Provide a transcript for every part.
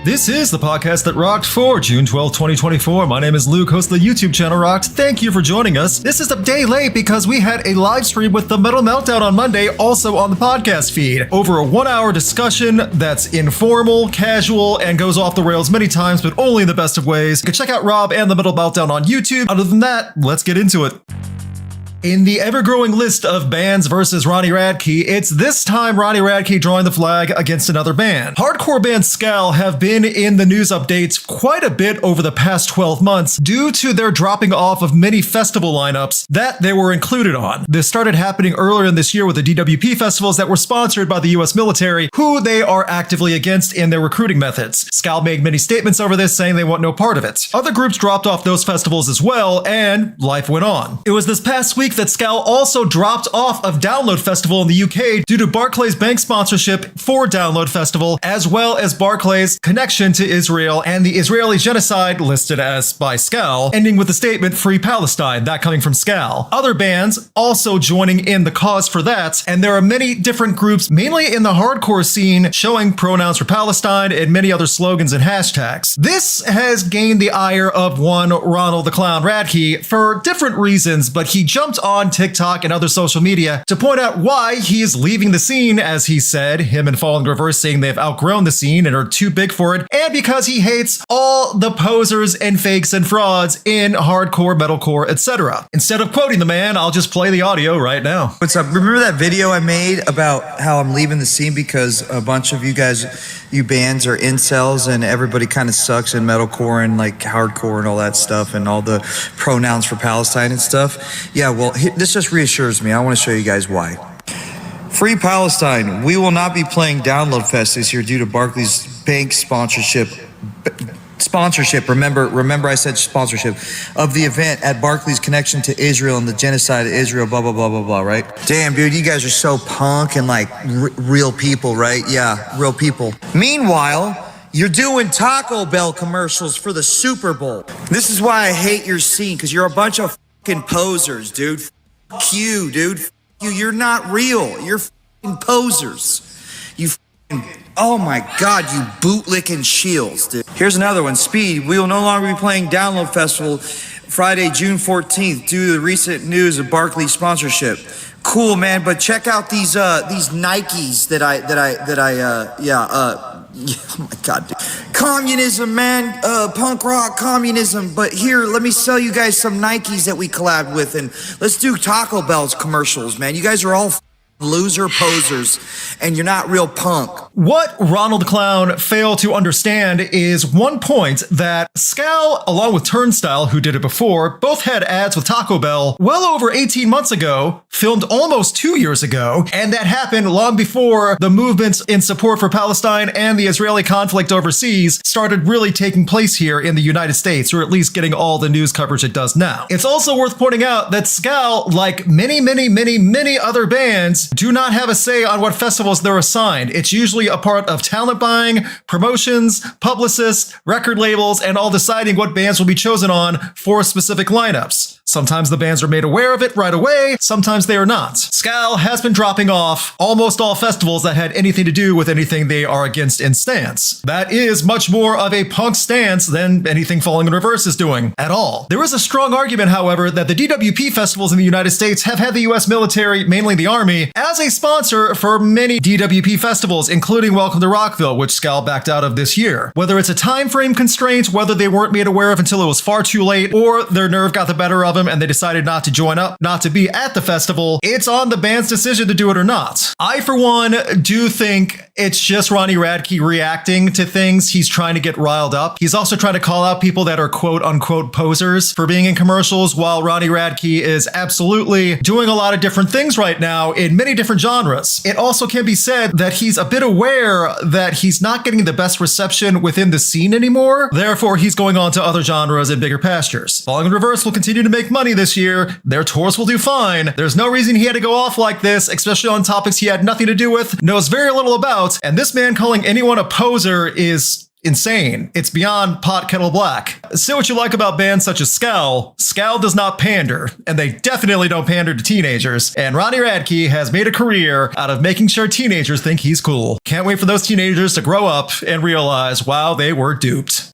This is the podcast that rocked for June 12, 2024. My name is Luke, host of the YouTube channel Rocked. Thank you for joining us. This is a day late because we had a live stream with the Metal Meltdown on Monday, also on the podcast feed. Over a 1-hour discussion that's informal, casual, and goes off the rails many times, but only in the best of ways. You can check out Rob and the Metal Meltdown on YouTube. Other than that, let's get into it. In the ever-growing list of bands versus Ronnie Radke, it's this time Ronnie Radke drawing the flag against another band. Hardcore band Scowl have been in the news updates quite a bit over the past 12 months due to their dropping off of many festival lineups that they were included on. This started happening earlier in this year with the DWP festivals that were sponsored by the US military, who they are actively against in their recruiting methods. Scowl made many statements over this saying they want no part of it. Other groups dropped off those festivals as well, and life went on. It was this past week that Scowl also dropped off of Download Festival in the UK due to Barclays Bank sponsorship for Download Festival, as well as Barclays' connection to Israel and the Israeli genocide listed as by Scowl, ending with the statement "Free Palestine," that coming from Scowl. Other bands also joining in the cause for that, and there are many different groups, mainly in the hardcore scene, showing pronouns for Palestine and many other slogans and hashtags. This has gained the ire of one Ronald the Clown Radke for different reasons, but he jumped on TikTok and other social media to point out why he is leaving the scene, as he said, him and Falling Reverse saying they've outgrown the scene and are too big for it, and because he hates all the posers and fakes and frauds in hardcore, metalcore, etc. Instead of quoting the man, I'll just play the audio right now. What's up? Remember that video I made about how I'm leaving the scene because a bunch of you guys, you bands are incels and everybody kind of sucks in metalcore and like hardcore and all that stuff and all the pronouns for Palestine and stuff? Yeah, well, this just reassures me. I want to show you guys why. Free Palestine. We will not be playing Download Fest this year due to Barclays Bank sponsorship. Remember I said sponsorship of the event at Barclays' connection to Israel and the genocide of Israel, blah, blah, blah, blah, blah, right? Damn, dude, you guys are so punk and like real people, right? Yeah, real people. Meanwhile, you're doing Taco Bell commercials for the Super Bowl. This is why I hate your scene, because you're a bunch of fucking posers, dude. Fuck you, dude. Fuck you. You're not real. You're fucking posers. You fucking, oh my God, you bootlicking shields, dude. Here's another one. Speed. We will no longer be playing Download Festival Friday, June 14th due to the recent news of Barclays sponsorship. Cool, man, but check out these Nikes oh my God, dude. Communism, man, punk rock communism. But here, let me sell you guys some Nikes that we collabed with, and let's do Taco Bell's commercials, man. You guys are all loser posers, and you're not real punk. What Ronald the Clown failed to understand is one point that Scowl, along with Turnstile, who did it before, both had ads with Taco Bell well over 18 months ago, filmed almost 2 years ago, and that happened long before the movements in support for Palestine and the Israeli conflict overseas started really taking place here in the United States, or at least getting all the news coverage it does now. It's also worth pointing out that Scowl, like many other bands, do not have a say on what festivals they're assigned. It's usually a part of talent buying, promotions, publicists, record labels, and all deciding what bands will be chosen on for specific lineups. Sometimes the bands are made aware of it right away, sometimes they are not. Scowl has been dropping off almost all festivals that had anything to do with anything they are against in stance. That is much more of a punk stance than anything Falling in Reverse is doing at all. There is a strong argument, however, that the DWP festivals in the United States have had the US military, mainly the Army, as a sponsor for many DWP festivals, including Welcome to Rockville, which Scowl backed out of this year. Whether it's a time frame constraint, whether they weren't made aware of until it was far too late, or their nerve got the better of them and they decided not to join up, not to be at the festival, it's on the band's decision to do it or not. I, for one, do think it's just Ronnie Radke reacting to things. He's trying to get riled up. He's also trying to call out people that are quote unquote posers for being in commercials, while Ronnie Radke is absolutely doing a lot of different things right now in many different genres. It also can be said that he's a bit aware that he's not getting the best reception within the scene anymore. Therefore, he's going on to other genres and bigger pastures. Falling in Reverse will continue to make money this year. Their tours will do fine. There's no reason he had to go off like this, especially on topics he had nothing to do with, knows very little about, and this man calling anyone a poser is insane. It's beyond pot kettle black. Say what you like about bands such as Scowl. Scowl does not pander, and they definitely don't pander to teenagers. And Ronnie Radke has made a career out of making sure teenagers think he's cool. Can't wait for those teenagers to grow up and realize, wow, they were duped.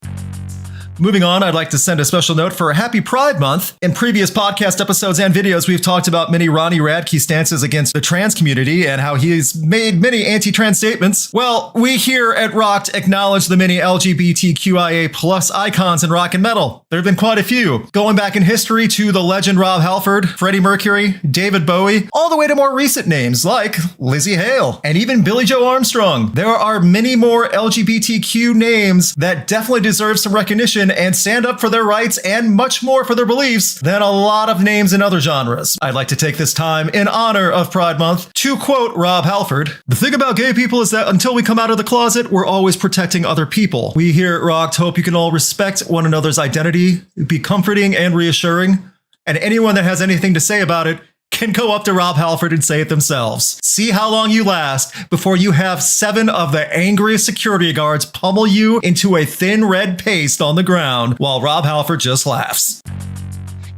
Moving on, I'd like to send a special note for Happy Pride Month. In previous podcast episodes and videos, we've talked about many Ronnie Radke stances against the trans community and how he's made many anti-trans statements. Well, we here at Rocked acknowledge the many LGBTQIA plus icons in rock and metal. There have been quite a few, going back in history to the legend Rob Halford, Freddie Mercury, David Bowie, all the way to more recent names like Lizzie Hale, and even Billie Joe Armstrong. There are many more LGBTQ names that definitely deserve some recognition and stand up for their rights and much more for their beliefs than a lot of names in other genres. I'd like to take this time in honor of Pride Month to quote Rob Halford. The thing about gay people is that until we come out of the closet, we're always protecting other people. We here at Rocked hope you can all respect one another's identity, be comforting and reassuring, and anyone that has anything to say about it can go up to Rob Halford and say it themselves. See how long you last before you have 7 of the angriest security guards pummel you into a thin red paste on the ground while Rob Halford just laughs.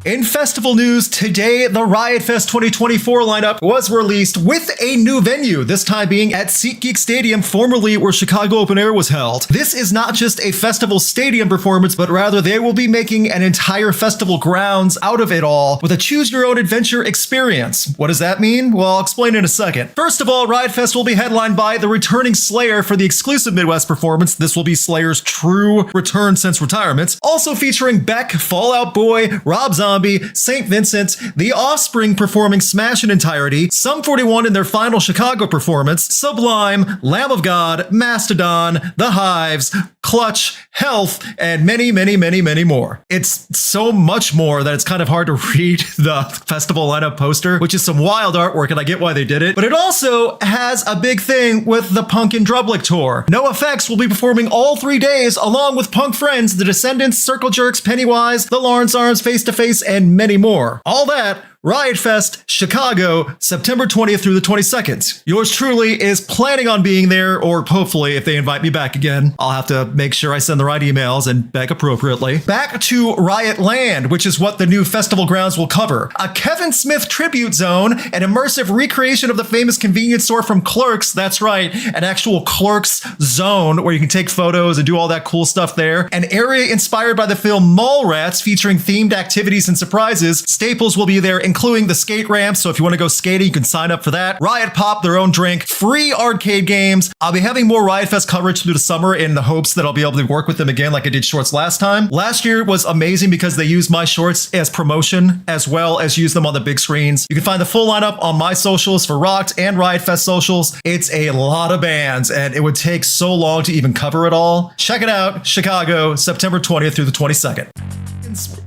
In festival news, today the Riot Fest 2024 lineup was released with a new venue, this time being at SeatGeek Stadium, formerly where Chicago Open Air was held. This is not just a festival stadium performance, but rather they will be making an entire festival grounds out of it all with a choose-your-own-adventure experience. What does that mean? Well, I'll explain in a second. First of all, Riot Fest will be headlined by the returning Slayer for the exclusive Midwest performance. This will be Slayer's true return since retirement. Also featuring Beck, Fall Out Boy, Rob Zombie, St. Vincent, The Offspring performing Smash in entirety, Sum 41 in their final Chicago performance, Sublime, Lamb of God, Mastodon, The Hives, Clutch, Health, and many, many, many, many more. It's so much more that it's kind of hard to read the festival lineup poster, which is some wild artwork, and I get why they did it. But it also has a big thing with the Punk and Drublic tour. NoFX will be performing all 3 days along with Punk friends, The Descendants, Circle Jerks, Pennywise, The Lawrence Arms, Face to Face, and many more. All that Riot Fest, Chicago, September 20th through the 22nd. Yours truly is planning on being there, or hopefully if they invite me back again, I'll have to make sure I send the right emails and beg appropriately. Back to Riot Land, which is what the new festival grounds will cover. A Kevin Smith tribute zone, an immersive recreation of the famous convenience store from Clerks, that's right, an actual Clerks zone where you can take photos and do all that cool stuff there. An area inspired by the film Mallrats featuring themed activities and surprises. Staples will be there, including the skate ramp, so if you want to go skating, you can sign up for that. Riot Pop, their own drink, free arcade games. I'll be having more Riot Fest coverage through the summer in the hopes that I'll be able to work with them again like I did shorts last time. Last year was amazing because they used my shorts as promotion as well as use them on the big screens. You can find the full lineup on my socials for Rocked and Riot Fest socials. It's a lot of bands and it would take so long to even cover it all. Check it out, Chicago, September 20th through the 22nd.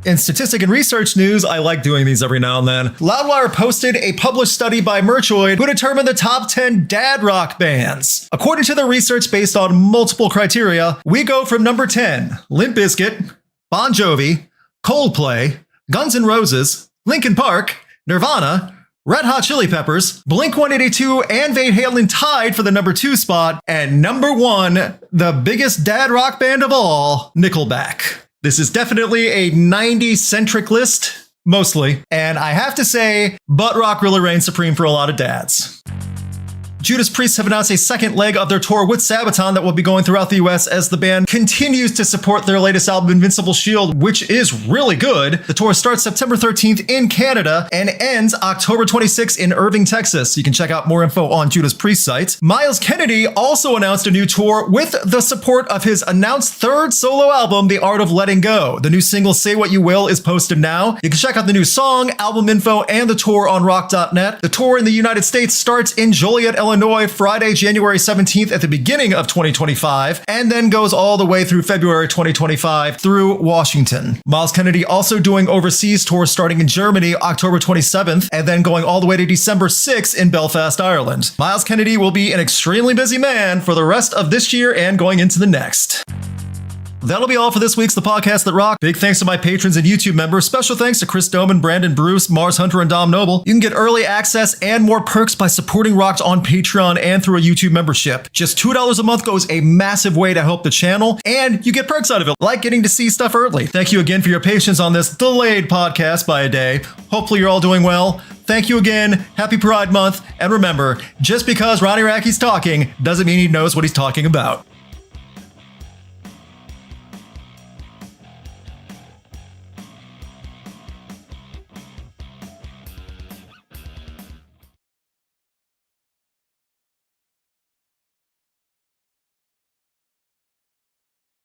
In statistic and research news, I like doing these every now and then. Loudwire posted a published study by Merchoid who determined the top 10 dad rock bands. According to the research based on multiple criteria, we go from number 10, Limp Bizkit, Bon Jovi, Coldplay, Guns N' Roses, Linkin Park, Nirvana, Red Hot Chili Peppers, Blink-182, and Van Halen tied for the number 2 spot, and number 1, the biggest dad rock band of all, Nickelback. This is definitely a 90s-centric list, mostly, and I have to say, butt rock really reigns supreme for a lot of dads. Judas Priest have announced a second leg of their tour with Sabaton that will be going throughout the US as the band continues to support their latest album, Invincible Shield, which is really good. The tour starts September 13th in Canada and ends October 26th in Irving, Texas. You can check out more info on Judas Priest's site. Myles Kennedy also announced a new tour with the support of his announced third solo album, The Art of Letting Go. The new single, Say What You Will, is posted now. You can check out the new song, album info, and the tour on rock.net. The tour in the United States starts in Joliet, Illinois, Friday, January 17th at the beginning of 2025, and then goes all the way through February 2025 through Washington. Myles Kennedy also doing overseas tours starting in Germany, October 27th, and then going all the way to December 6th in Belfast, Ireland. Myles Kennedy will be an extremely busy man for the rest of this year and going into the next. That'll be all for this week's The Podcast That Rock. Big thanks to my patrons and YouTube members. Special thanks to Chris Doman, Brandon Bruce, Mars Hunter, and Dom Noble. You can get early access and more perks by supporting Rocked on Patreon and through a YouTube membership. Just $2 a month goes a massive way to help the channel, and you get perks out of it, like getting to see stuff early. Thank you again for your patience on this delayed podcast by a day. Hopefully you're all doing well. Thank you again. Happy Pride Month. And remember, just because Ronnie Radke's talking doesn't mean he knows what he's talking about.